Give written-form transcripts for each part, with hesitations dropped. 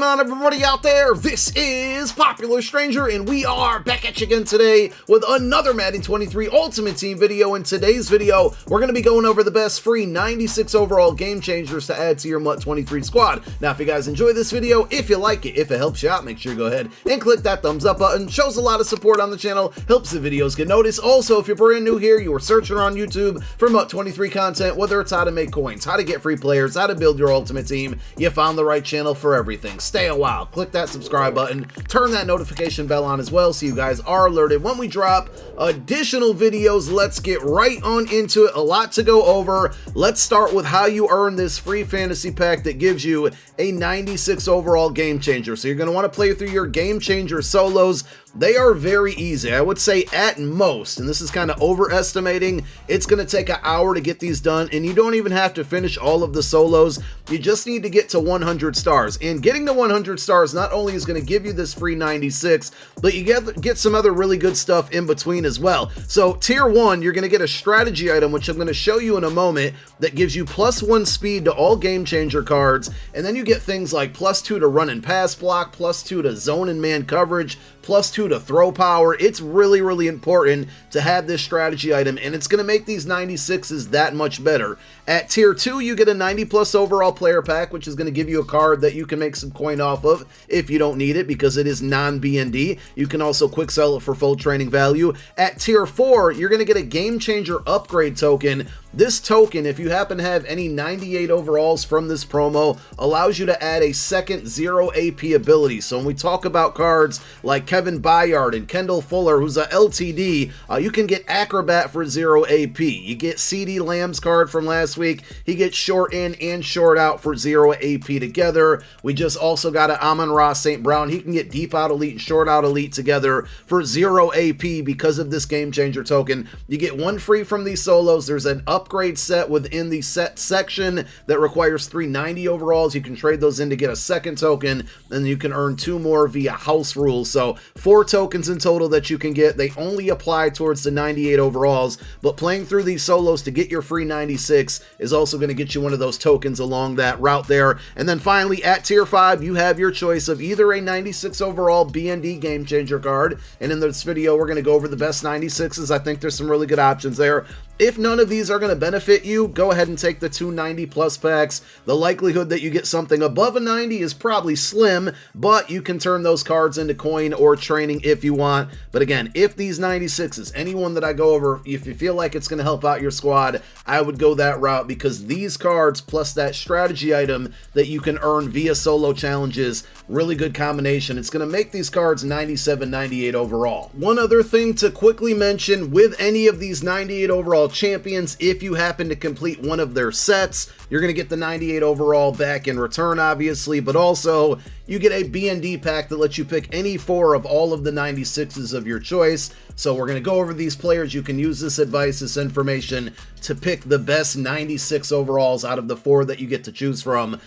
going on, everybody out there? This is Popular Stranger, and we are back at you again today with another Madden 23 Ultimate Team video. In today's video, we're going to be going over the best free 96 overall game changers to add to your MUT 23 squad. Now, if you guys enjoy this video, if you like it, if it helps you out, make sure you go ahead and click that thumbs up button. Shows a lot of support on the channel, helps the videos get noticed. Also, if you're brand new here, you are searching on YouTube for MUT 23 content, whether it's how to make coins, how to get free players, how to build your ultimate team, you found the right channel for everything. Stay a while, click that subscribe button, turn that notification bell on as well so you guys are alerted when we drop additional videos. Let's get right on into it. A lot to go over. Let's start with how you earn this free fantasy pack that gives you a 96 overall game changer. So you're going to want to play through your game changer solos. They are very easy. I would say at most, and this is kind of overestimating, it's going to take an hour to get these done, and you don't even have to finish all of the solos. You just need to get to 100 stars, and getting to 100 stars not only is going to give you this free 96, but you get some other really good stuff in between as well. So tier 1, you're going to get a strategy item, which I'm going to show you in a moment, that gives you +1 speed to all game changer cards, and then you get things like +2 to run and pass block, +2 to zone and man coverage, +2 to throw power. It's really, really important to have this strategy item, and it's going to make these 96s that much better. At tier 2, you get a 90+ overall player pack, which is going to give you a card that you can make some coin off of if you don't need it, because it is non-BND. You can also quick sell it for full training value. At tier 4, you're going to get a game changer upgrade token. This token, if you happen to have any 98 overalls from this promo, allows you to add a second 0 AP ability. So when we talk about cards like Kevin Byard and Kendall Fuller, who's a LTD, you can get Acrobat for 0 AP. You get CD Lamb's card from last week. He gets short in and short out for 0 AP together. We just also got an Amon-Ra St. Brown. He can get deep out elite and short out elite together for 0 AP because of this game changer token. You get one free from these solos. There's an upgrade set within the set section that requires 390 overalls. You can trade those in to get a second token, and you can earn 2 more via house rules. So 4 tokens in total that you can get. They only apply towards the 98 overalls, but playing through these solos to get your free 96 is also going to get you one of those tokens along that route there. And then finally, at tier 5, you have your choice of either a 96 overall BND game changer card, and in this video we're going to go over the best 96s. I think there's some really good options there. If none of these are going to benefit you, go ahead and take the 290 plus packs. The likelihood that you get something above a 90 is probably slim, but you can turn those cards into coin or training if you want. But again, if these 96s, anyone that I go over, if you feel like it's going to help out your squad, I would go that route, because these cards plus that strategy item that you can earn via solo challenges, really good combination. It's going to make these cards 97, 98 overall. One other thing to quickly mention, with any of these 98 overall champions, if you happen to complete one of their sets, you're going to get the 98 overall back in return, obviously, but also you get a BND pack that lets you pick any 4 of all of the 96s of your choice. So we're going to go over these players. You can use this advice, this information, to pick the best 96 overalls out of the 4 that you get to choose from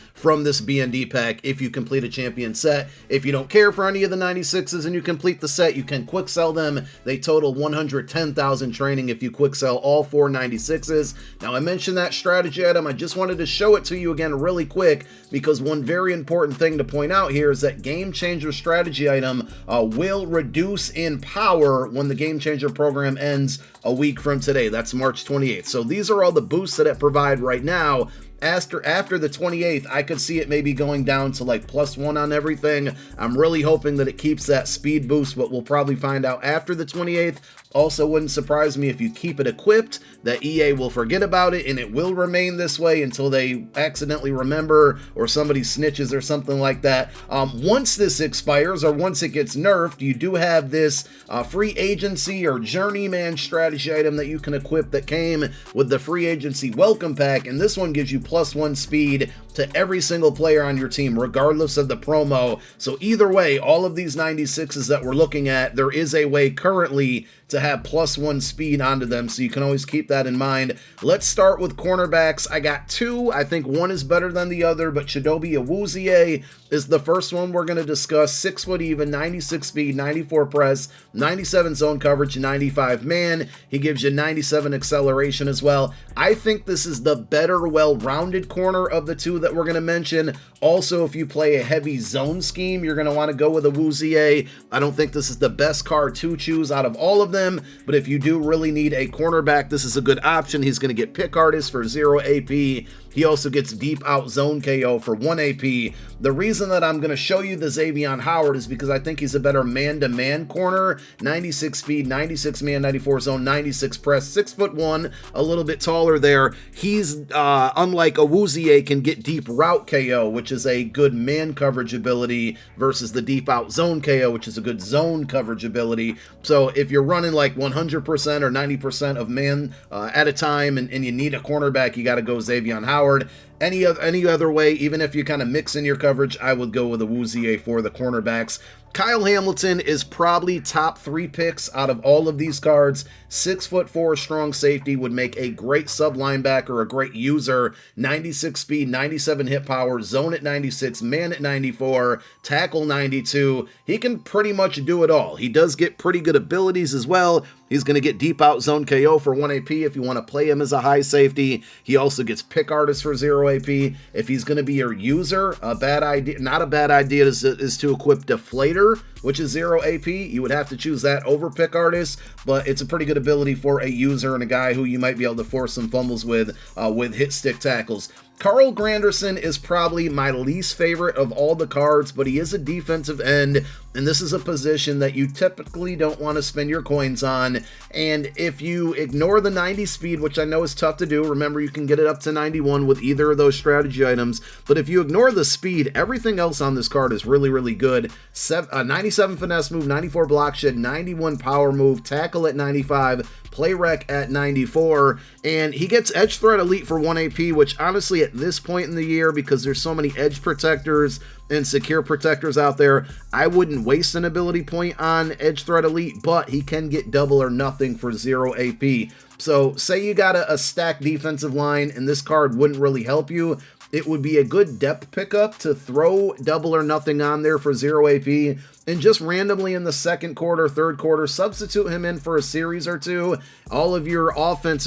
this BND pack if you complete a champion set. If you don't care for any of the 96s and you complete the set, you can quick sell them. They total 110,000 training if you quick sell all 4 96s. Now, I mentioned that strategy item. I just wanted to show it to you again really quick, because one very important thing to point out here is that game changer strategy item will reduce in power when the game changer program ends a week from today. That's March 28th. So these are all the boosts that it provide right now. After the 28th, I could see it maybe going down to like +1 on everything. I'm really hoping that it keeps that speed boost, but we'll probably find out after the 28th. Also, wouldn't surprise me if you keep it equipped, that EA will forget about it, and it will remain this way until they accidentally remember or somebody snitches or something like that. Once this expires, or once it gets nerfed, you do have this free agency or journeyman strategy item that you can equip that came with the free agency welcome pack, and this one gives you +1 speed to every single player on your team, regardless of the promo. So either way, all of these 96s that we're looking at, there is a way currently to have +1 speed onto them, so you can always keep that in mind. Let's start with cornerbacks. I got two. I think one is better than the other, but Chidobe Awuzie is the first one we're going to discuss. 6 foot even, 96 speed, 94 press, 97 zone coverage, 95 man. He gives you 97 acceleration as well. I think this is the better, well-rounded corner of the two that we're going to mention. Also, if you play a heavy zone scheme, you're going to want to go with Awuzie. I don't think this is the best card to choose out of all of them, but if you do really need a cornerback, this is a good option. He's going to get pick artist for 0 AP. He also gets deep out zone KO for 1 AP. The reason that I'm going to show you the Xavier Howard is because I think he's a better man-to-man corner. 96 speed, 96 man, 94 zone, 96 press, 6'1", a little bit taller there. He's, unlike Awuzie, can get deep route KO, which is a good man coverage ability, versus the deep out zone KO, which is a good zone coverage ability. So if you're running like 100% or 90% of man at a time and you need a cornerback, you got to go Xavier Howard. Any other way, even if you kind of mix in your coverage, I would go with Awuzie for the cornerbacks. Kyle Hamilton is probably top 3 picks out of all of these cards. 6'4" strong safety, would make a great sub linebacker, a great user. 96 speed, 97 hit power, zone at 96, man at 94, tackle 92. He can pretty much do it all. He does get pretty good abilities as well. He's going to get deep out zone KO for 1 AP if you want to play him as a high safety. He also gets pick artist for 0 AP. If he's going to be your user, not a bad idea is to equip deflator, which is 0 AP. You would have to choose that over pick artist, but it's a pretty good ability for a user and a guy who you might be able to force some fumbles with hit stick tackles. Carl Granderson is probably my least favorite of all the cards, but he is a defensive end, and this is a position that you typically don't want to spend your coins on. And if you ignore the 90 speed, which I know is tough to do, remember you can get it up to 91 with either of those strategy items, but if you ignore the speed, everything else on this card is really, really good. 97 finesse move, 94 block shed, 91 power move, tackle at 95, play rec at 94, and he gets edge threat elite for 1 AP, which honestly at this point in the year, because there's so many edge protectors and secure protectors out there, I wouldn't waste an ability point on edge threat elite, but he can get double or nothing for 0 AP. So say you got a stacked defensive line and this card wouldn't really help you, it would be a good depth pickup to throw double or nothing on there for 0 AP and just randomly in the second quarter, third quarter, substitute him in for a series or two. All of your opponent's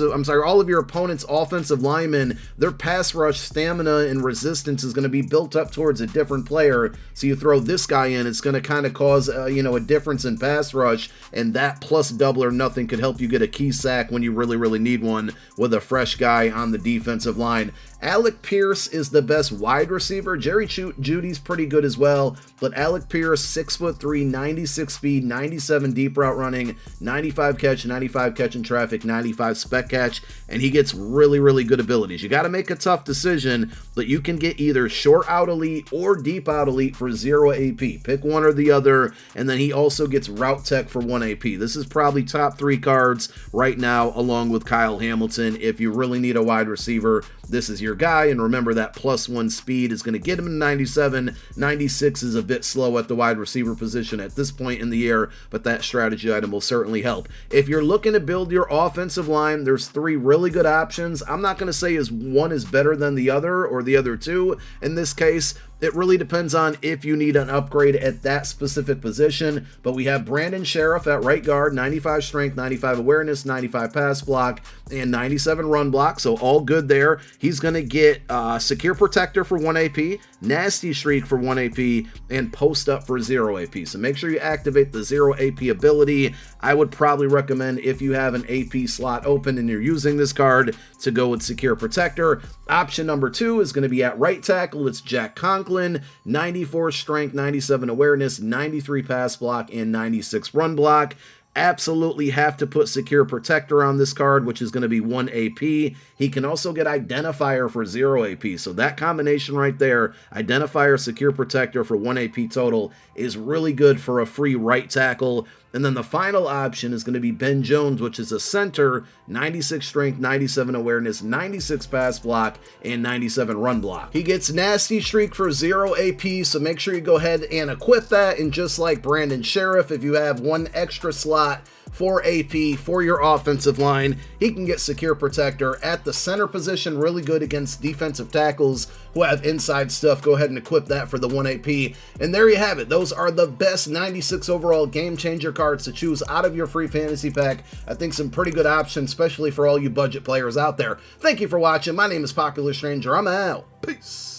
offensive linemen, their pass rush, stamina, and resistance is going to be built up towards a different player. So you throw this guy in, it's going to kind of cause a difference in pass rush, and that plus double or nothing could help you get a key sack when you really, really need one with a fresh guy on the defensive line. Alec Pierce is the best wide receiver. Jerry Jeudy's pretty good as well, but Alec Pierce, 6'3", 96 speed, 97 deep route running, 95 catch in traffic, 95 spec catch, and he gets really, really good abilities. You got to make a tough decision, but you can get either short out elite or deep out elite for 0 AP. Pick one or the other, and then he also gets route tech for 1 AP. This is probably top 3 cards right now, along with Kyle Hamilton. If you really need a wide receiver, this is your guy, and remember that +1 speed is going to get him to 97. 96 is a bit slow at the wide receiver position at this point in the year, but that strategy item will certainly help. If you're looking to build your offensive line, there's 3 really good options. I'm not going to say one is better than the other or the other two in this case. It really depends on if you need an upgrade at that specific position, but we have Brandon Sheriff at right guard, 95 strength, 95 awareness, 95 pass block, and 97 run block, so all good there. He's going to get secure protector for 1 AP, nasty streak for 1 AP, and post up for 0 AP. So make sure you activate the 0 AP ability. I would probably recommend, if you have an AP slot open and you're using this card, to go with secure protector. Option number 2 is going to be at right tackle. It's Jack Conklin, 94 strength, 97 awareness, 93 pass block, and 96 run block. Absolutely have to put secure protector on this card, which is going to be 1 AP. He can also get identifier for 0 AP. So that combination right there, identifier, secure protector for 1 AP total, is really good for a free right tackle. And then the final option is going to be Ben Jones, which is a center, 96 strength, 97 awareness, 96 pass block, and 97 run block. He gets nasty streak for 0 AP, so make sure you go ahead and equip that. And just like Brandon Sheriff, if you have one extra slot slot for AP for your offensive line. He can get secure protector at the center position, really good against defensive tackles who have inside stuff. Go ahead and equip that for the 1 AP. And there you have it. Those are the best 96 overall game changer cards to choose out of your free fantasy pack. I think some pretty good options, especially for all you budget players out there. Thank you for watching. My name is Popular Stranger. I'm out. Peace.